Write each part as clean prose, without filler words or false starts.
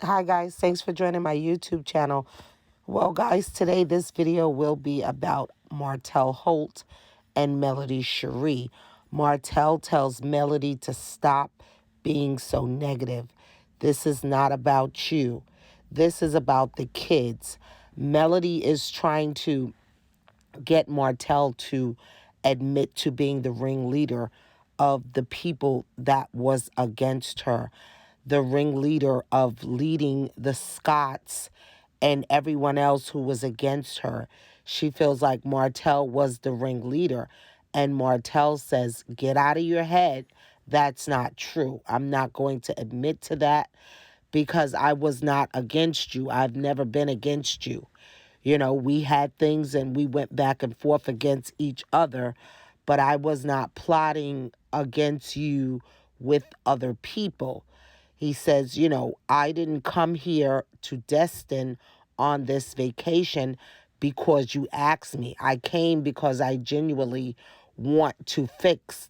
Hi guys, thanks for joining my YouTube channel. Well guys, today this video will be about Martel Holt and Melody Shari. Martel tells Melody to stop being so negative. This is not about you. This is about the kids. Melody is trying to get Martel to admit to being the ringleader of the people that was against her, the ringleader of leading the Scots and everyone else who was against her. She feels like Martel was the ringleader. And Martel says, get out of your head. That's not true. I'm not going to admit to that because I was not against you. I've never been against you. You know, we had things and we went back and forth against each other, but I was not plotting against you with other people. He says, I didn't come here to Destin on this vacation because you asked me. I came because I genuinely want to fix,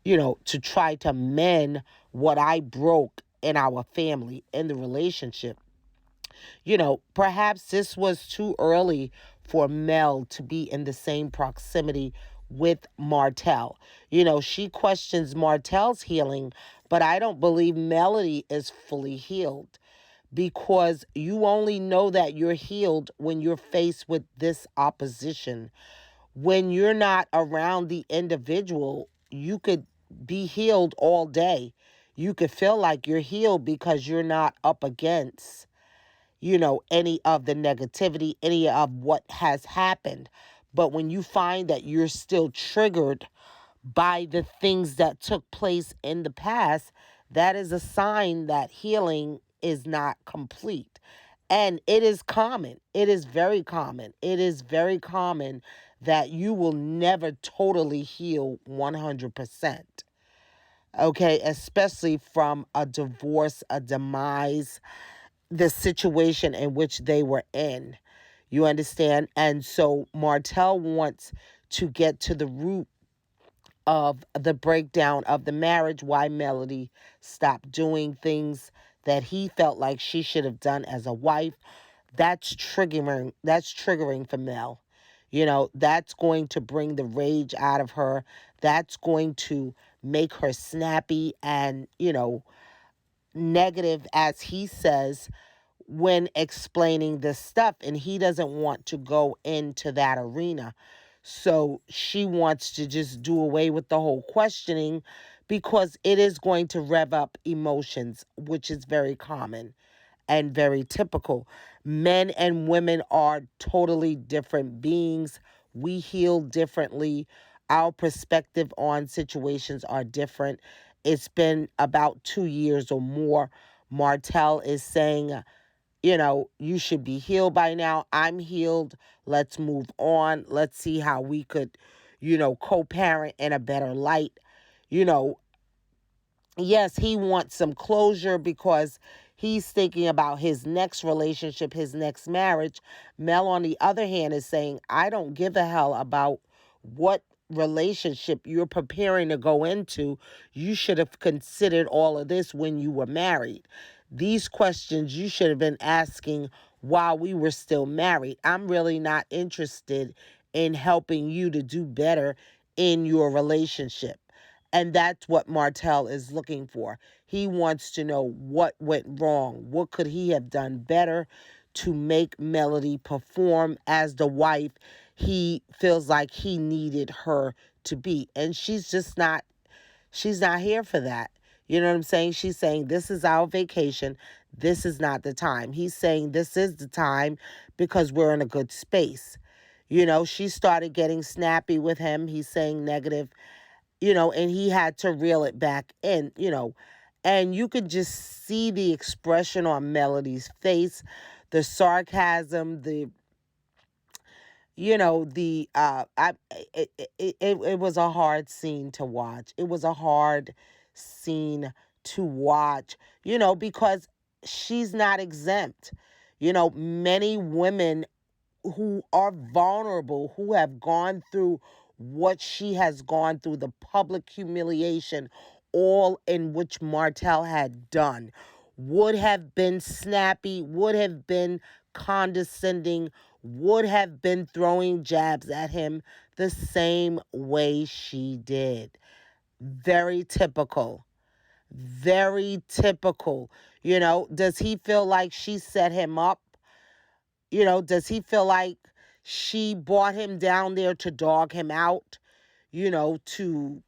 to try to mend what I broke in our family, in the relationship. Perhaps this was too early for Mel to be in the same proximity with Martel. She questions Martel's healing, but I don't believe Melody is fully healed because you only know that you're healed when you're faced with this opposition. When you're not around the individual, you could be healed all day. You could feel like you're healed because you're not up against any of the negativity, any of what has happened. But when you find that you're still triggered by the things that took place in the past, that is a sign that healing is not complete. And it is common. It is very common. It is very common that you will never totally heal 100%. Okay, especially from a divorce, a demise, the situation in which they were in. You understand? And so Martel wants to get to the root of the breakdown of the marriage, why Melody stopped doing things that he felt like she should have done as a wife. That's triggering for Mel. That's going to bring the rage out of her. That's going to make her snappy and, negative, as he says, when explaining this stuff, and he doesn't want to go into that arena. So she wants to just do away with the whole questioning because it is going to rev up emotions, which is very common and very typical. Men and women are totally different beings. We heal differently. Our perspective on situations are different. It's been about 2 years or more. Martel is saying, you should be healed by now. I'm healed. Let's move on. Let's see how we could, co-parent in a better light. You know, yes, he wants some closure because he's thinking about his next relationship, his next marriage. Mel, on the other hand, is saying, I don't give a hell about what relationship you're preparing to go into. You should have considered all of this when you were married. These questions you should have been asking while we were still married. I'm really not interested in helping you to do better in your relationship. And that's what Martel is looking for. He wants to know what went wrong. What could he have done better to make Melody perform as the wife he feels like he needed her to be? And she's not here for that. You know what I'm saying? She's saying, this is our vacation. This is not the time. He's saying this is the time because we're in a good space. She started getting snappy with him. He's saying negative, and he had to reel it back in, and you could just see the expression on Melody's face, the sarcasm, it was a hard scene to watch. It was a hard scene to watch, because she's not exempt. Many women who are vulnerable, who have gone through what she has gone through, the public humiliation, all in which Martel had done. would have been snappy, would have been condescending, would have been throwing jabs at him the same way she did. Very typical. Very typical. Does he feel like she set him up? Does he feel like she brought him down there to dog him out? To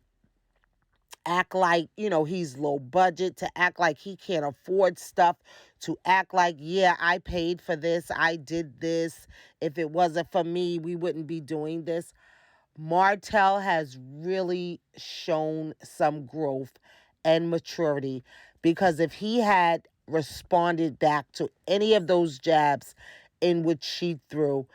act like, he's low budget, to act like he can't afford stuff, to act like, yeah, I paid for this, I did this. If it wasn't for me, we wouldn't be doing this. Martel has really shown some growth and maturity, because if he had responded back to any of those jabs in which she threw,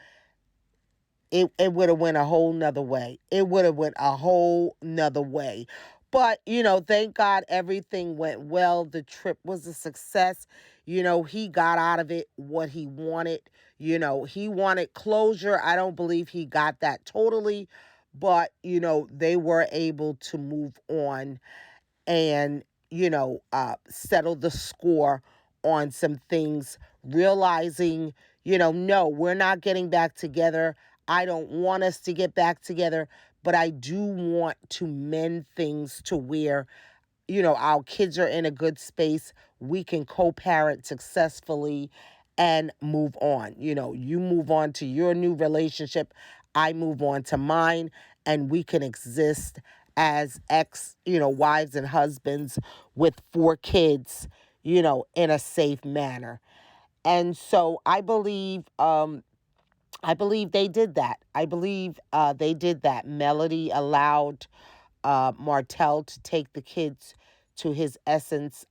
it would have went a whole nother way. It would have went a whole nother way. But, thank God everything went well. The trip was a success. He got out of it what he wanted. He wanted closure. I don't believe he got that totally. But, they were able to move on and, settle the score on some things, realizing, no, we're not getting back together. I don't want us to get back together, but I do want to mend things to where, our kids are in a good space. We can co-parent successfully and move on. You move on to your new relationship. I move on to mine, and we can exist as wives and husbands with 4 kids, in a safe manner. And so I believe they did that. I believe they did that. Melody allowed Martel to take the kids to his Essence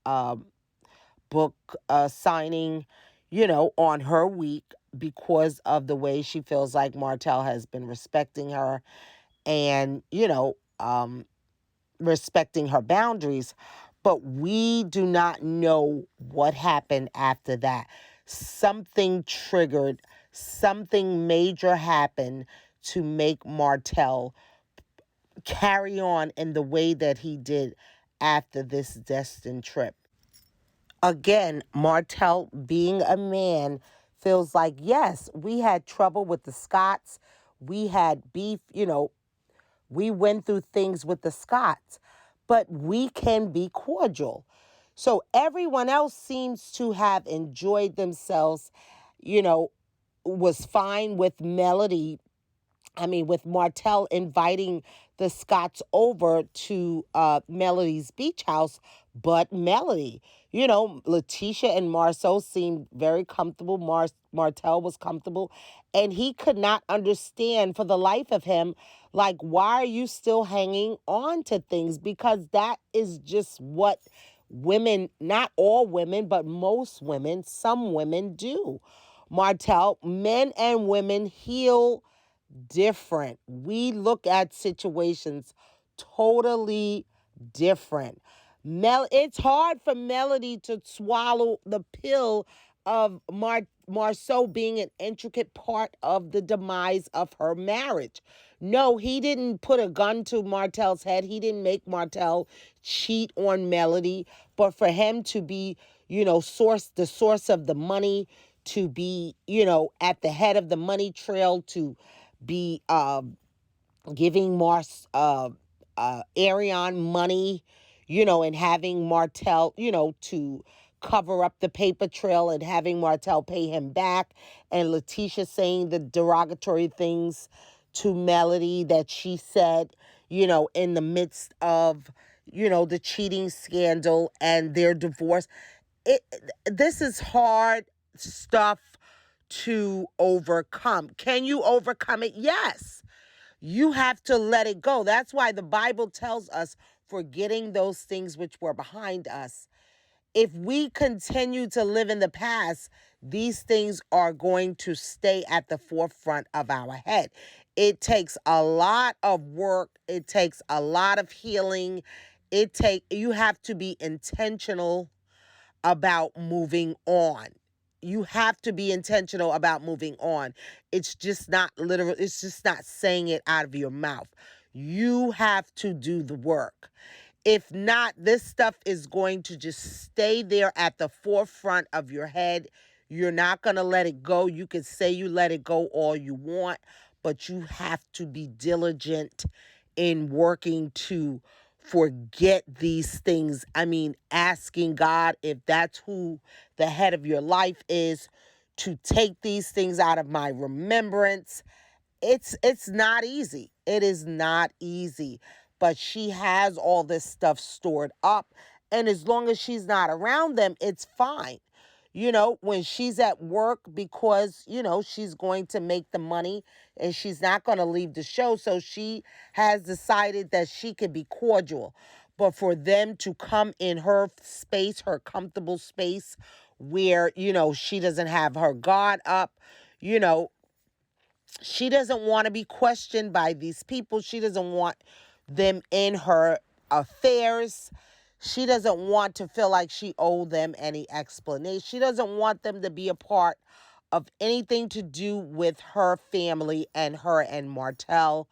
book signing, on her week, because of the way she feels like Martel has been respecting her and, respecting her boundaries. But we do not know what happened after that. Something triggered, something major happened to make Martel carry on in the way that he did after this destined trip. Again, Martel, being a man, feels like, yes, we had trouble with the Scots. We had beef, we went through things with the Scots, but we can be cordial. So everyone else seems to have enjoyed themselves, you know, was fine with with Martel inviting the Scots over to Melody's beach house, but Melody, Letitia and Marceau seemed very comfortable. Martel was comfortable, and he could not understand for the life of him, like, why are you still hanging on to things? Because that is just what women, not all women, but most women, some women do. Martel, men and women heal different. We look at situations totally different. It's hard for Melody to swallow the pill of Marceau being an intricate part of the demise of her marriage. No, he didn't put a gun to Martel's head. He didn't make Martel cheat on Melody. But for him to be, the source of the money, to be, at the head of the money trail, to be giving Ariane money, and having Martel, to cover up the paper trail, and having Martel pay him back, and Letitia saying the derogatory things to Melody that she said, in the midst of, the cheating scandal and their divorce. This is hard stuff to overcome. Can you overcome it? Yes. You have to let it go. That's why the Bible tells us, forgetting those things which were behind us. If we continue to live in the past, these things are going to stay at the forefront of our head. It takes a lot of work. It takes a lot of healing. You have to be intentional about moving on. You have to be intentional about moving on. It's just not literal. It's just not saying it out of your mouth. You have to do the work. If not, this stuff is going to just stay there at the forefront of your head. You're not going to let it go. You can say you let it go all you want, but you have to be diligent in working to forget these things. I mean, asking God, if that's who the head of your life is, to take these things out of my remembrance. It's not easy. It is not easy. But she has all this stuff stored up. And as long as she's not around them, it's fine. When she's at work, because, she's going to make the money and she's not going to leave the show. So she has decided that she can be cordial. But for them to come in her space, her comfortable space, where, she doesn't have her guard up, you know, she doesn't want to be questioned by these people. She doesn't want them in her affairs. She doesn't want to feel like she owed them any explanation. She doesn't want them to be a part of anything to do with her family and her and Martel,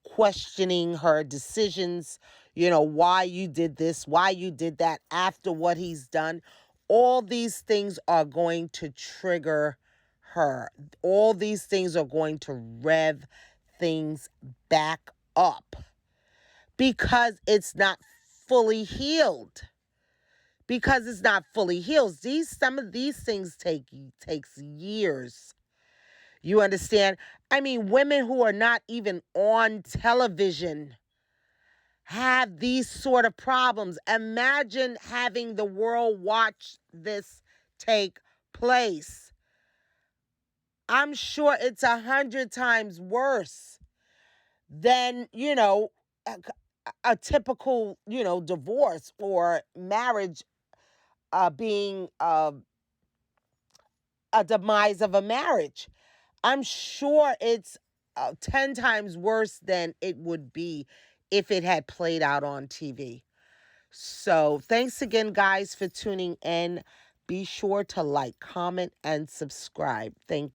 questioning her decisions, why you did this, why you did that after what he's done. All these things are going to trigger her. All these things are going to rev things back up because it's not fully healed. Because it's not fully healed. Some of these things takes years. You understand? I mean, women who are not even on television have these sort of problems. Imagine having the world watch this take place. I'm sure it's 100 times worse than, a typical, divorce or marriage being a demise of a marriage. I'm sure it's 10 times worse than it would be if it had played out on TV. So thanks again, guys, for tuning in. Be sure to like, comment, and subscribe. Thank